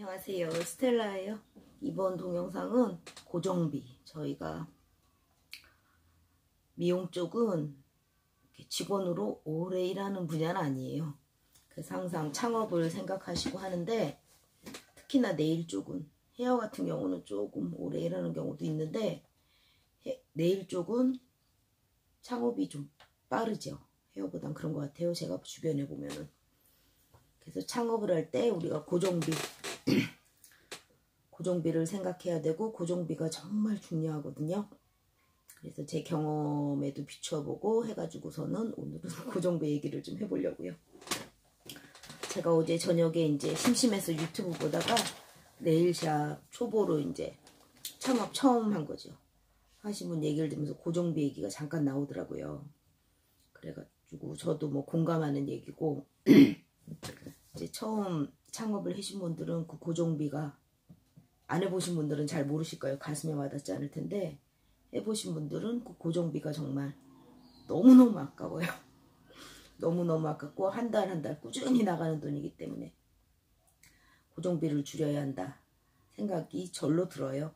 안녕하세요, 스텔라예요. 이번 동영상은 고정비, 저희가 미용 쪽은 직원으로 오래 일하는 분야는 아니에요. 그래서 항상 창업을 생각하시고 하는데, 특히나 네일 쪽은, 헤어 같은 경우는 조금 오래 일하는 경우도 있는데, 네일 쪽은 창업이 좀 빠르죠. 헤어보단 그런 것 같아요, 제가 주변에 보면은. 그래서 창업을 할 때 우리가 고정비를 생각해야 되고, 고정비가 정말 중요하거든요. 그래서 제 경험에도 비춰보고 해가지고서는 오늘은 고정비 얘기를 좀 해보려고요. 제가 어제 저녁에 이제 심심해서 유튜브 보다가 네일샵 초보로 이제 창업 처음 한 거죠. 하신 분 얘기를 들으면서 고정비 얘기가 잠깐 나오더라고요. 그래가지고 저도 뭐 공감하는 얘기고, 이제 처음 창업을 하신 분들은 그 고정비가, 안 해보신 분들은 잘 모르실 거예요. 가슴에 와닿지 않을 텐데, 해보신 분들은 그 고정비가 정말 너무너무 아까워요. 너무너무 아깝고 한 달 한 달 꾸준히 나가는 돈이기 때문에 고정비를 줄여야 한다 생각이 절로 들어요.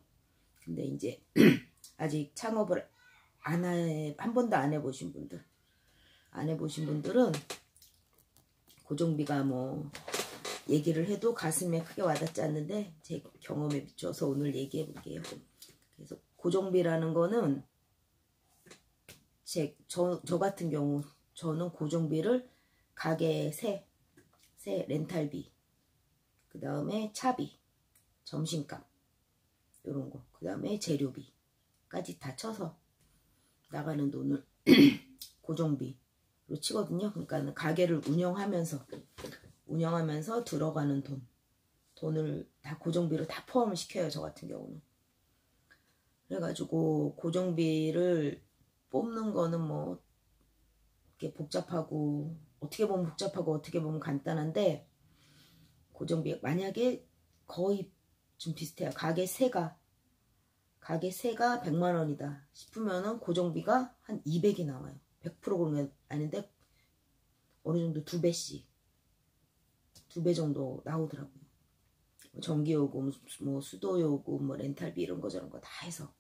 근데 이제 아직 창업을 한 번도 안 해보신 분들은 고정비가 뭐 얘기를 해도 가슴에 크게 와닿지 않는데, 제 경험에 비춰서 오늘 얘기해 볼게요. 그래서 고정비라는 거는 저 같은 경우 저는 고정비를 가게 세 렌탈비, 그 다음에 차비, 점심값 요런 거, 그 다음에 재료비까지 다 쳐서 나가는 돈을 고정비로 치거든요. 그러니까 가게를 운영하면서 들어가는 돈을 다 고정비로 다 포함을 시켜요, 저 같은 경우는. 그래가지고 고정비를 뽑는 거는 뭐 이렇게 복잡하고, 어떻게 보면 복잡하고 어떻게 보면 간단한데, 고정비 만약에 거의 좀 비슷해요. 가게 세가 100만 원이다 싶으면은 고정비가 한 200이 나와요. 100% 그런 게 아닌데 어느 정도 2배 정도 나오더라고요. 전기요금, 뭐 수도요금, 뭐 렌탈비 이런 거 저런 거 다 해서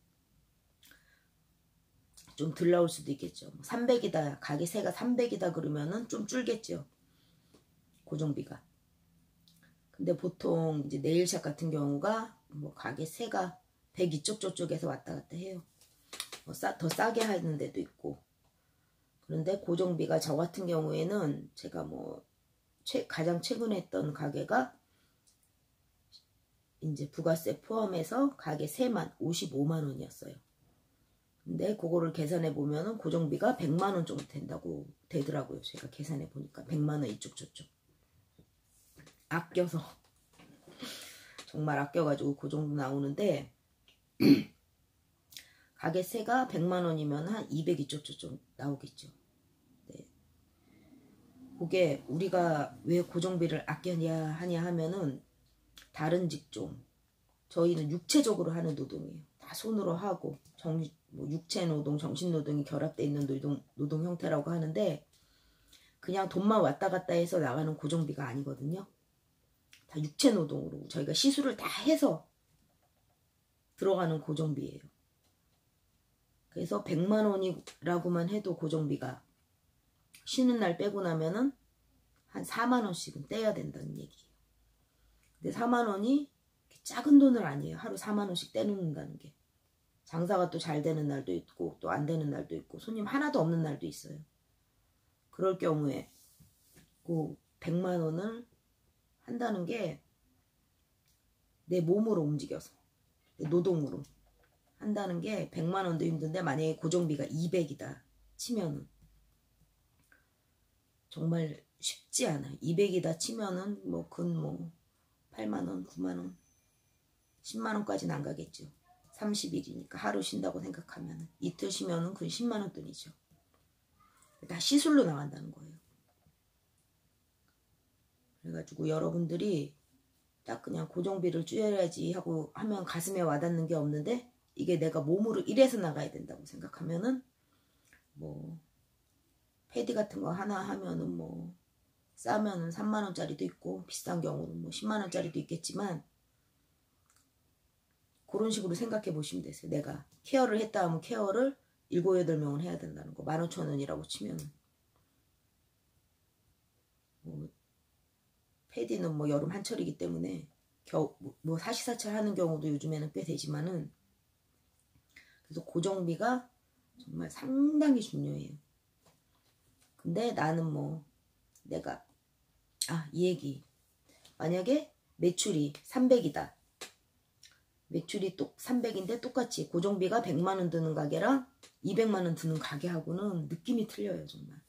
좀 덜 나올 수도 있겠죠. 300이다, 가게 세가 300이다 그러면은 좀 줄겠죠, 고정비가. 근데 보통 이제 네일샵 같은 경우가 뭐 가게 세가 100 이쪽 저쪽에서 왔다 갔다 해요. 뭐 더 싸게 하는 데도 있고. 그런데 고정비가 저 같은 경우에는 제가 뭐 가장 최근에 했던 가게가 이제 부가세 포함해서 가게 세만 55만 원이었어요. 근데 그거를 계산해 보면은 고정비가 100만 원 정도 되더라고요. 제가 계산해 보니까 100만 원 이쪽 저쪽 아껴서 정말 아껴가지고 그 정도 나오는데, 가게세가 100만 원이면 한 200 이쪽 저쪽 나오겠죠. 네. 그게 우리가 왜 고정비를 아껴야 하냐 하면은, 다른 직종, 저희는 육체적으로 하는 노동이에요. 다 손으로 하고 뭐 육체 노동, 정신 노동이 결합되어 있는 노동 형태라고 하는데, 그냥 돈만 왔다 갔다 해서 나가는 고정비가 아니거든요. 다 육체 노동으로 저희가 시술을 다 해서 들어가는 고정비예요. 그래서 100만 원이라고만 해도 고정비가 쉬는 날 빼고 나면은 한 4만 원씩은 떼야 된다는 얘기예요. 근데 4만 원이 작은 돈은 아니에요. 하루 4만 원씩 떼놓는다는 게. 장사가 또 잘 되는 날도 있고 또 안 되는 날도 있고 손님 하나도 없는 날도 있어요. 그럴 경우에 그 100만 원을 한다는 게 내 몸으로 움직여서, 내 노동으로 한다는 게 100만 원도 힘든데, 만약에 고정비가 200이다 치면은 정말 쉽지 않아요. 200이다 치면은 뭐 8만 원, 9만 원, 10만 원까지는 안 가겠죠. 30일이니까 하루 쉰다고 생각하면 이틀 쉬면은 그 10만 원 돈이죠. 다 시술로 나간다는 거예요. 그래가지고 여러분들이 딱 그냥 고정비를 줄여야지 하고 하면 가슴에 와닿는 게 없는데, 이게 내가 몸으로 일해서 나가야 된다고 생각하면은, 뭐 패디 같은 거 하나 하면은 뭐 싸면은 3만 원짜리도 있고 비싼 경우는 뭐 10만 원짜리도 있겠지만, 그런 식으로 생각해 보시면 되세요. 내가 케어를 했다 하면 케어를 7, 8명은 해야 된다는 거. 15,000원이라고 치면은. 뭐 패디는 뭐 여름 한철이기 때문에 뭐 사시사철 하는 경우도 요즘에는 꽤 되지만은, 그래서 고정비가 정말 상당히 중요해요. 근데 나는 뭐 내가 이 얘기, 만약에 매출이 300이다. 매출이 또 300인데 똑같이 고정비가 100만원 드는 가게랑 200만원 드는 가게하고는 느낌이 틀려요. 정말.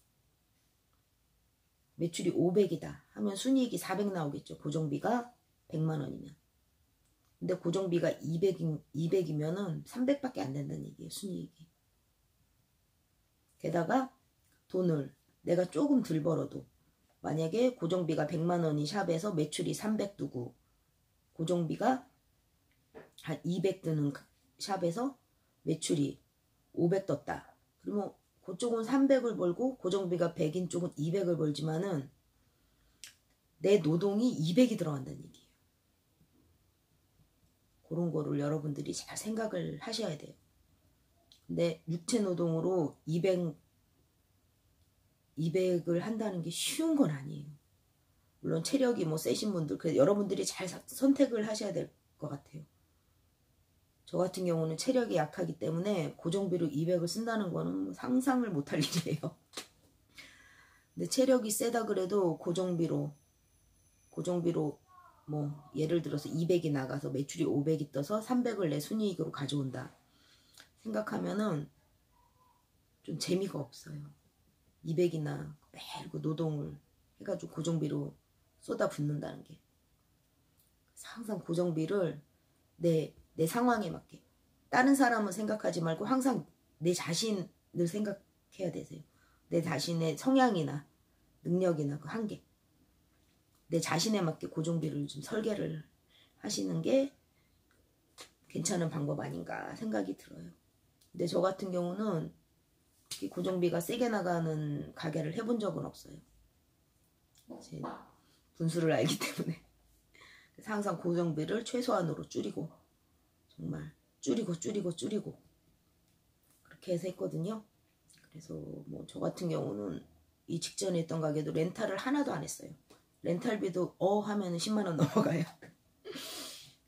매출이 500이다 하면 순이익이 400 나오겠죠. 고정비가 100만원이면. 근데 고정비가 200이면은 300밖에 안 된다는 얘기예요. 순이익이. 게다가 돈을 내가 조금 덜 벌어도, 만약에 고정비가 100만원이 샵에서 매출이 300 두고 고정비가 한 200 드는 샵에서 매출이 500 떴다. 그러면 그쪽은 300을 벌고 고정비가 100인 쪽은 200을 벌지만은 내 노동이 200이 들어간다는 얘기예요. 그런 거를 여러분들이 잘 생각을 하셔야 돼요. 근데 육체 노동으로 200을 한다는 게 쉬운 건 아니에요. 물론 체력이 뭐 세신 분들, 그래서 여러분들이 잘 선택을 하셔야 될 것 같아요. 저 같은 경우는 체력이 약하기 때문에 고정비로 200을 쓴다는 거는 상상을 못할 일이에요. 근데 체력이 세다 그래도 고정비로 뭐 예를 들어서 200이 나가서 매출이 500이 떠서 300을 내 순이익으로 가져온다 생각하면은 좀 재미가 없어요. 200이나 매일 노동을 해가지고 고정비로 쏟아붓는다는 게. 항상 고정비를 내 상황에 맞게, 다른 사람은 생각하지 말고 항상 내 자신을 생각해야 되세요. 내 자신의 성향이나 능력이나 그 한계, 내 자신에 맞게 고정비를 좀 설계를 하시는 게 괜찮은 방법 아닌가 생각이 들어요. 근데 저 같은 경우는 고정비가 세게 나가는 가게를 해본 적은 없어요. 제 분수를 알기 때문에. 그래서 항상 고정비를 최소한으로 줄이고, 정말 줄이고 그렇게 해서 했거든요. 그래서 뭐 저 같은 경우는 이 직전에 있던 가게도 렌탈을 하나도 안 했어요. 렌탈비도 하면은 10만원 넘어가요.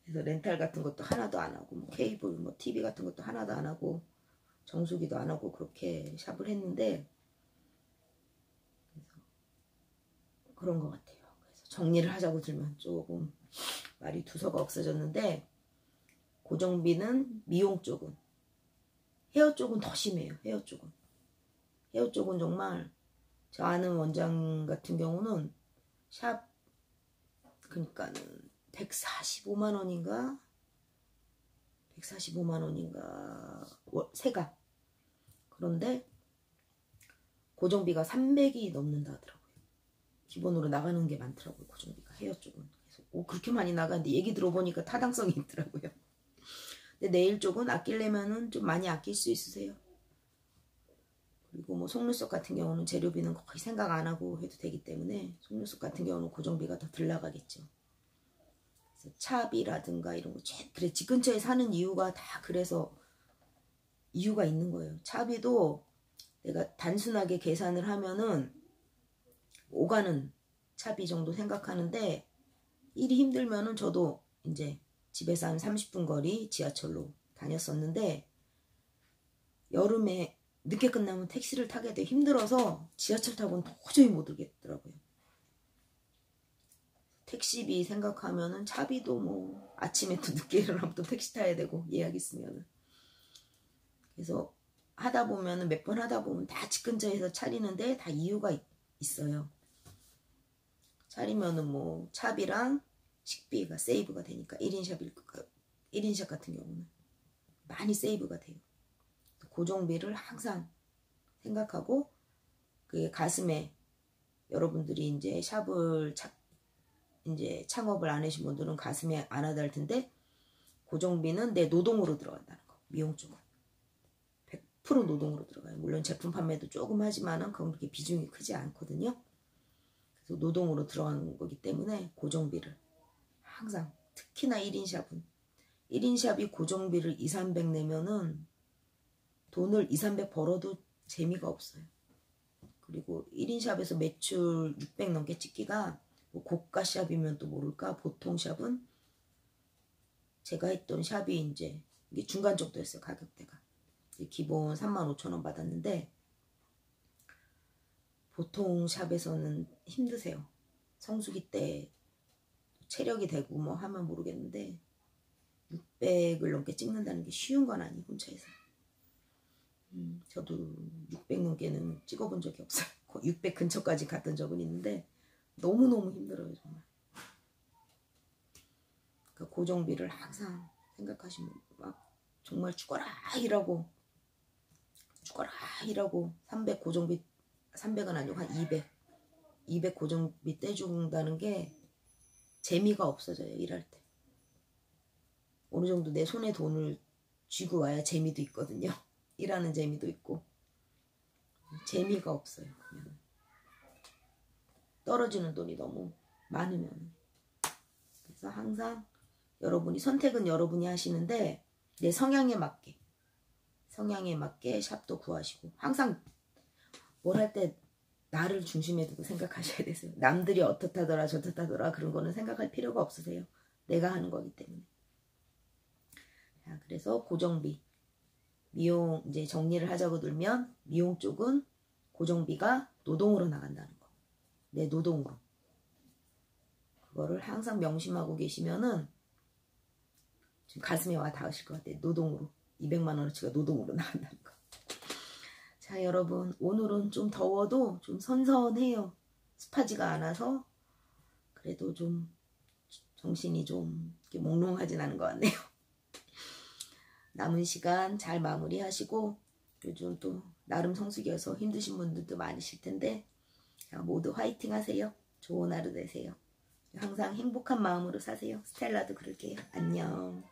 그래서 렌탈 같은 것도 하나도 안 하고, 뭐 케이블, 뭐 TV 같은 것도 하나도 안 하고, 정수기도 안 하고 그렇게 샵을 했는데, 그래서 그런 것 같아요. 그래서 정리를 하자고 들면 조금 말이 두서가 없어졌는데, 고정비는 미용 쪽은, 헤어 쪽은 더 심해요. 헤어 쪽은 정말, 저 아는 원장 같은 경우는 샵 그러니까는 145만원인가 세가. 그런데 고정비가 300이 넘는다 하더라고요. 기본으로 나가는 게 많더라고요. 고정비가 헤어 쪽은. 그래서 그렇게 많이 나가는데 얘기 들어보니까 타당성이 있더라고요. 근데 네일 쪽은 아끼려면은 좀 많이 아낄 수 있으세요. 그리고 뭐 속눈썹 같은 경우는 재료비는 거의 생각 안 하고 해도 되기 때문에 속눈썹 같은 경우는 고정비가 더 덜 나가겠죠. 그래서 차비라든가 이런 거, 그래 집 근처에 사는 이유가 다 그래서 이유가 있는 거예요. 차비도 내가 단순하게 계산을 하면은 오가는 차비 정도 생각하는데, 일이 힘들면은 저도 이제 집에서 한 30분 거리 지하철로 다녔었는데, 여름에 늦게 끝나면 택시를 타게 돼 힘들어서 지하철 타고는 도저히 못 오겠더라고요. 택시비 생각하면은 차비도 뭐 아침에 또 늦게 일어나면 또 택시 타야 되고 예약 있으면은. 그래서 하다 보면은 몇 번 하다 보면 다 집 근처에서 차리는데 다 이유가 있어요. 차리면은 뭐 차비랑 식비가 세이브가 되니까 1인샵 같은 경우는 많이 세이브가 돼요. 고정비를 항상 생각하고, 그게 가슴에, 여러분들이 이제 샵을 이제 창업을 안 하신 분들은 가슴에 안 와닿을 텐데, 고정비는 내 노동으로 들어간다는 거. 미용 쪽은 100% 노동으로 들어가요. 물론 제품 판매도 조금 하지만은 그건 그렇게 비중이 크지 않거든요. 그래서 노동으로 들어가는 거기 때문에 고정비를 항상, 특히나 1인 샵은 1인 샵이 고정비를 2, 300 내면은 돈을 2, 300 벌어도 재미가 없어요. 그리고 1인 샵에서 매출 600 넘게 찍기가 뭐 고가 샵이면 또 모를까, 보통 샵은 제가 했던 샵이 이제 이게 중간 정도였어요. 가격대가 기본 35,000원 받았는데 보통 샵에서는 힘드세요. 성수기 때 체력이 되고 뭐 하면 모르겠는데 600을 넘게 찍는다는 게 쉬운 건 아니고 혼자해서. 저도 600 넘게는 찍어본 적이 없어요. 600 근처까지 갔던 적은 있는데 너무너무 힘들어요 정말. 그러니까 고정비를 항상 생각하시면 막 정말 죽어라 일하고 300 고정비, 300은 아니고 한 200 고정비 떼준다는 게 재미가 없어져요. 일할 때 어느 정도 내 손에 돈을 쥐고 와야 재미도 있거든요. 일하는 재미도 있고 재미가 없어요. 그냥 떨어지는 돈이 너무 많으면. 그래서 항상 여러분이 선택은 여러분이 하시는데 내 성향에 맞게 샵도 구하시고, 항상 뭘 할 때 나를 중심에 두고 생각하셔야 되세요. 남들이 어떻다더라 저렇다더라 그런 거는 생각할 필요가 없으세요. 내가 하는 거기 때문에. 자, 그래서 고정비, 미용 이제 정리를 하자고 들면 미용 쪽은 고정비가 노동으로 나간다는 거. 내 노동으로. 그거를 항상 명심하고 계시면은 지금 가슴에 와 닿으실 것 같아요. 노동으로. 200만 원어치가 노동으로 나간다는 거. 자, 여러분, 오늘은 좀 더워도 좀 선선해요. 습하지가 않아서 그래도 좀 정신이 좀 이렇게 몽롱하진 않은 것 같네요. 남은 시간 잘 마무리하시고, 요즘 또 나름 성수기여서 힘드신 분들도 많으실 텐데 모두 화이팅 하세요. 좋은 하루 되세요. 항상 행복한 마음으로 사세요. 스텔라도 그럴게요. 안녕.